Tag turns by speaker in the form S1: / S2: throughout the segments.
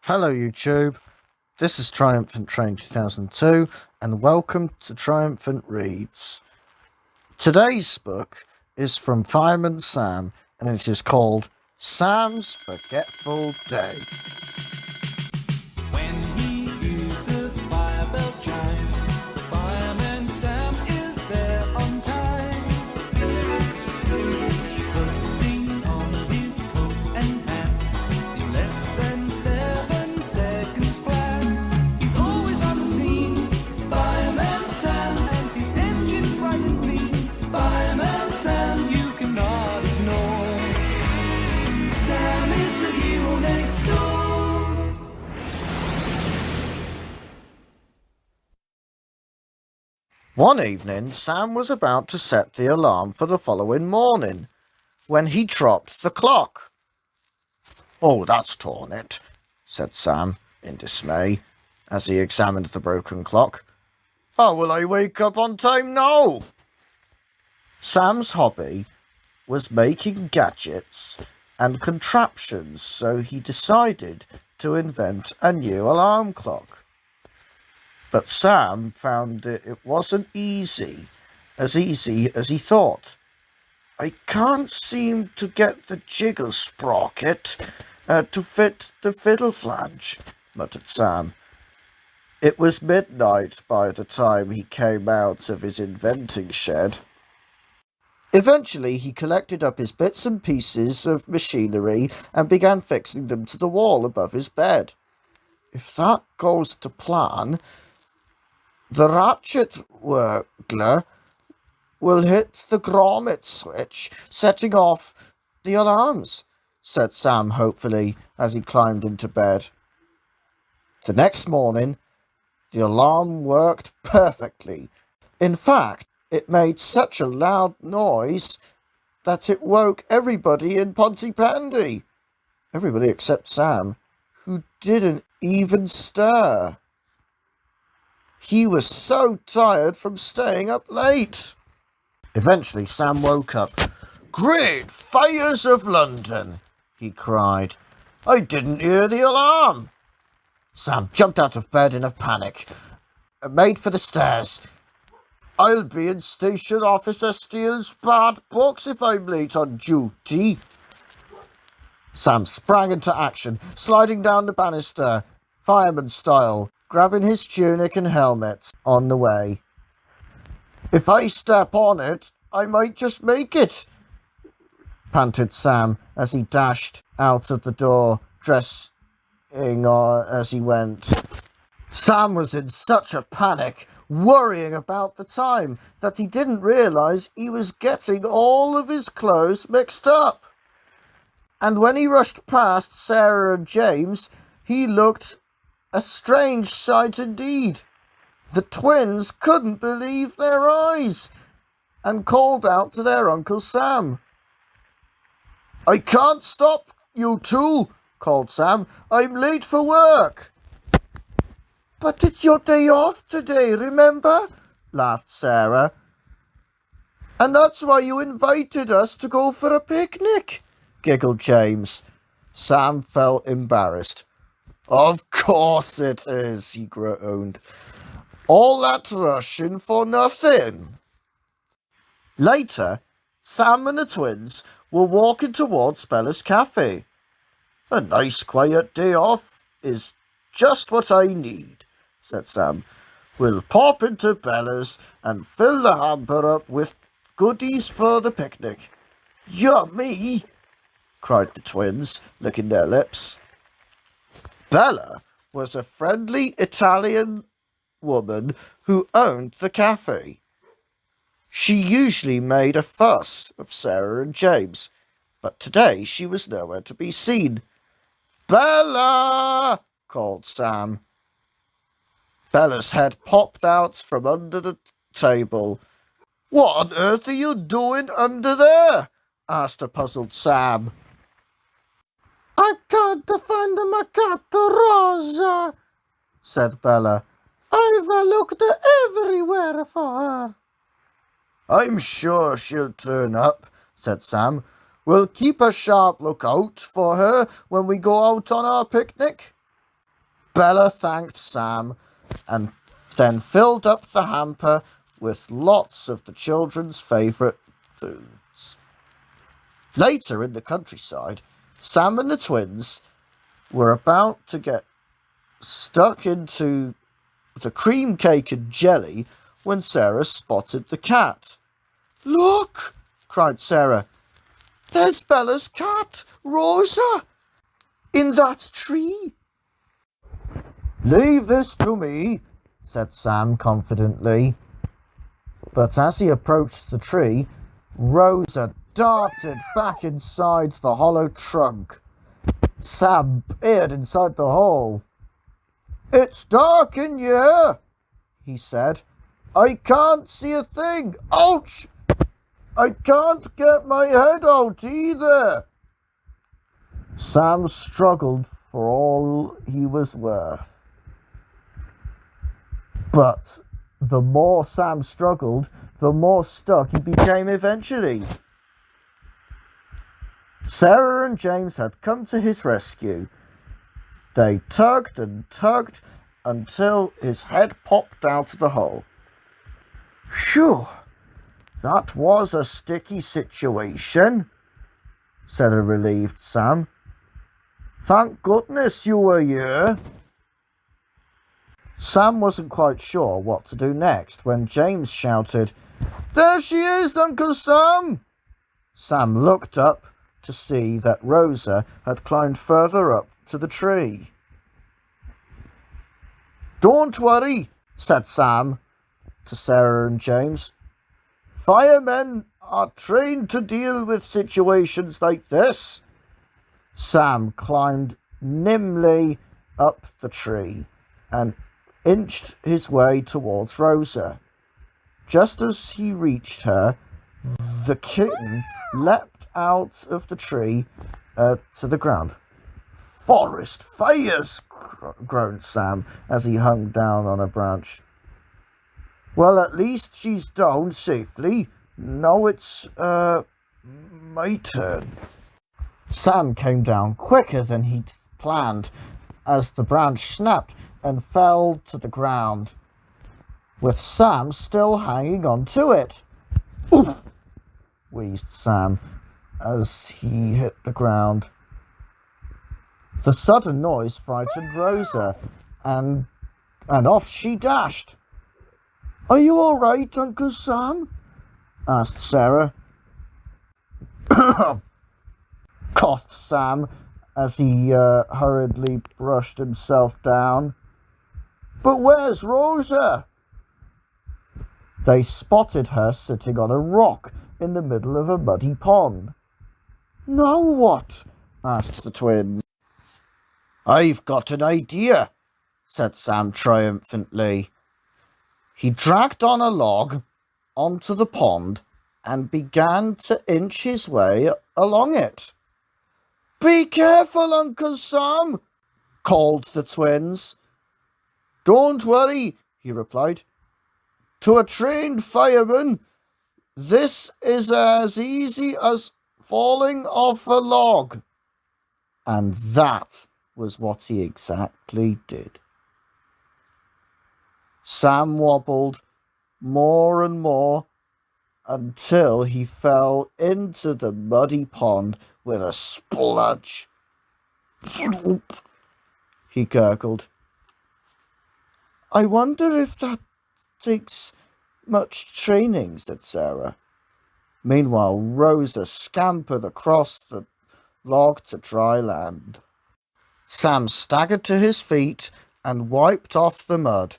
S1: Hello YouTube, this is Triumphant Train 2002 and welcome to Triumphant Reads. Today's book is from Fireman Sam and it is called Sam's Forgetful Day.
S2: When he hears the fire bell chime, the fireman Sam is there on time. Putting on his coat and hat in less than 7 seconds flat. He's always on the scene, Fireman Sam, and his engine's bright and clean. Fireman Sam, you cannot ignore. Sam is the hero next door.
S1: One evening, Sam was about to set the alarm for the following morning when he dropped the clock. "Oh, that's torn it," said Sam in dismay as he examined the broken clock. "How will I wake up on time now?" Sam's hobby was making gadgets and contraptions, so he decided to invent a new alarm clock. But Sam found that it wasn't easy as he thought. "I can't seem to get the jiggle sprocket to fit the fiddle flange," muttered Sam. It was midnight by the time he came out of his inventing shed. Eventually, he collected up his bits and pieces of machinery and began fixing them to the wall above his bed. "If that goes to plan, the ratchet wiggler will hit the grommet switch, setting off the alarms," said Sam hopefully as he climbed into bed. The next morning, the alarm worked perfectly. In fact, it made such a loud noise that it woke everybody in Pontypandy. Everybody except Sam, who didn't even stir. He was so tired from staying up late. Eventually, Sam woke up. "Great fires of London!" he cried. "I didn't hear the alarm." Sam jumped out of bed in a panic and made for the stairs. "I'll be in Station Officer Steele's bad books if I'm late on duty." Sam sprang into action, sliding down the banister, fireman style, grabbing his tunic and helmet on the way. "If I step on it, I might just make it," panted Sam as he dashed out of the door, dressing as he went. Sam was in such a panic, worrying about the time, that he didn't realize he was getting all of his clothes mixed up. And when he rushed past Sarah and James, he looked a strange sight indeed. The twins couldn't believe their eyes and called out to their Uncle Sam. "I can't stop you two," called Sam. "I'm late for work." "But it's your day off today, remember?" laughed Sarah. "And that's why you invited us to go for a picnic," giggled James. Sam felt embarrassed. "Of course it is," he groaned. "All that rushing for nothing." Later, Sam and the twins were walking towards Bella's cafe. "A nice quiet day off is just what I need," said Sam. "We'll pop into Bella's and fill the hamper up with goodies for the picnic." "Yummy!" cried the twins, licking their lips. Bella was a friendly Italian woman who owned the cafe. She usually made a fuss of Sarah and James, but today she was nowhere to be seen. "Bella!" called Sam. Bella's head popped out from under the table. "What on earth are you doing under there?" asked a puzzled Sam. "I can't find my cat Rosa," said Bella. "I've looked everywhere for her." "I'm sure she'll turn up," said Sam. "We'll keep a sharp lookout for her when we go out on our picnic." Bella thanked Sam and then filled up the hamper with lots of the children's favourite foods. Later in the countryside, Sam and the twins were about to get stuck into the cream cake and jelly when Sarah spotted the cat. "Look!" cried Sarah. "There's Bella's cat, Rosa, in that tree." "Leave this to me," said Sam confidently. But as he approached the tree, Rosa darted back inside the hollow trunk. Sam peered inside the hole. "It's dark in here," he said. "I can't see a thing. Ouch! I can't get my head out either." Sam struggled for all he was worth. But the more Sam struggled, the more stuck he became eventually. Sarah and James had come to his rescue. They tugged and tugged until his head popped out of the hole. "Phew, that was a sticky situation," said a relieved Sam. "Thank goodness you were here." Sam wasn't quite sure what to do next when James shouted, "There she is, Uncle Sam!" Sam looked up to see that Rosa had climbed further up to the tree. "Don't worry," said Sam to Sarah and James. "Firemen are trained to deal with situations like this." Sam climbed nimbly up the tree and inched his way towards Rosa. Just as he reached her, the kitten leapt out of the tree to the ground. "Forest fires!" groaned Sam as he hung down on a branch. "Well, at least she's down safely. Now it's, my turn." Sam came down quicker than he'd planned as the branch snapped and fell to the ground, with Sam still hanging on to it. "Oof!" wheezed Sam as he hit the ground. The sudden noise frightened Rosa, and off she dashed. "Are you all right, Uncle Sam?" asked Sarah. Coughed Sam as he hurriedly brushed himself down. "But where's Rosa?" They spotted her sitting on a rock in the middle of a muddy pond. "Now what?" asked the twins. "I've got an idea," said Sam triumphantly. He dragged on a log onto the pond and began to inch his way along it. "Be careful, Uncle Sam," called the twins. "Don't worry," he replied. "To a trained fireman, this is as easy as falling off a log." And that was what he exactly did. Sam wobbled more and more until he fell into the muddy pond with a spludge. He gurgled. "I wonder if that takes much training," said Sarah. Meanwhile, Rosa scampered across the log to dry land. Sam staggered to his feet and wiped off the mud.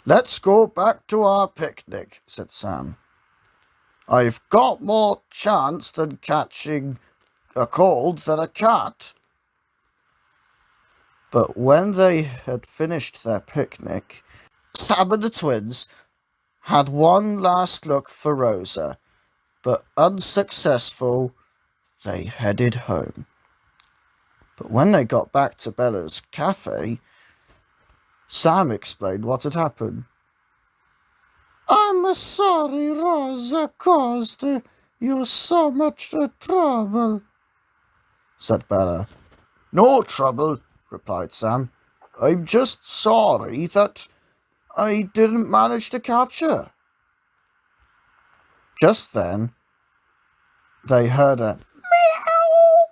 S1: "Let's go back to our picnic," said Sam. "I've got more chance than catching a cold than a cat." But when they had finished their picnic, Sam and the twins had one last look for Rosa, but unsuccessful, they headed home. But when they got back to Bella's cafe, Sam explained what had happened. "I'm sorry Rosa caused you so much trouble," said Bella. "No trouble," replied Sam. I'm just sorry that I didn't manage to catch her. Just then, they heard a meow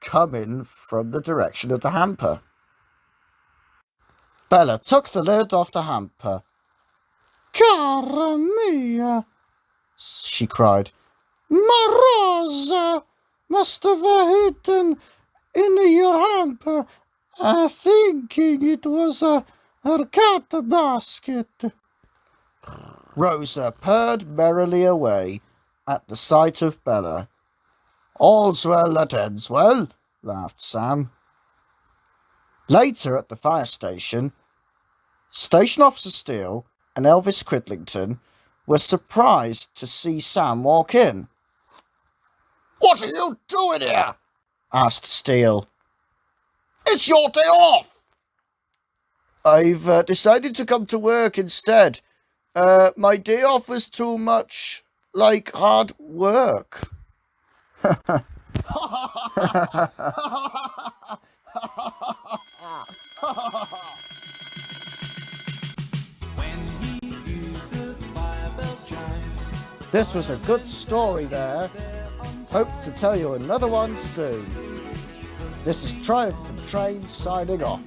S1: coming from the direction of the hamper. Bella took the lid off the hamper. Cara mia, she cried. My Rosa must have hidden in your hamper, thinking it was her cat basket. Rosa purred merrily away at the sight of Bella. All's well that ends well, laughed Sam. Later at the fire station, Station Officer Steele and Elvis Cridlington were surprised to see Sam walk in. "What are you doing here?" asked Steele. "It's your day off." "I've decided to come to work instead. My day off was too much like hard work." This was a good story there. Hope to tell you another one soon. This is TriumphantReads signing off.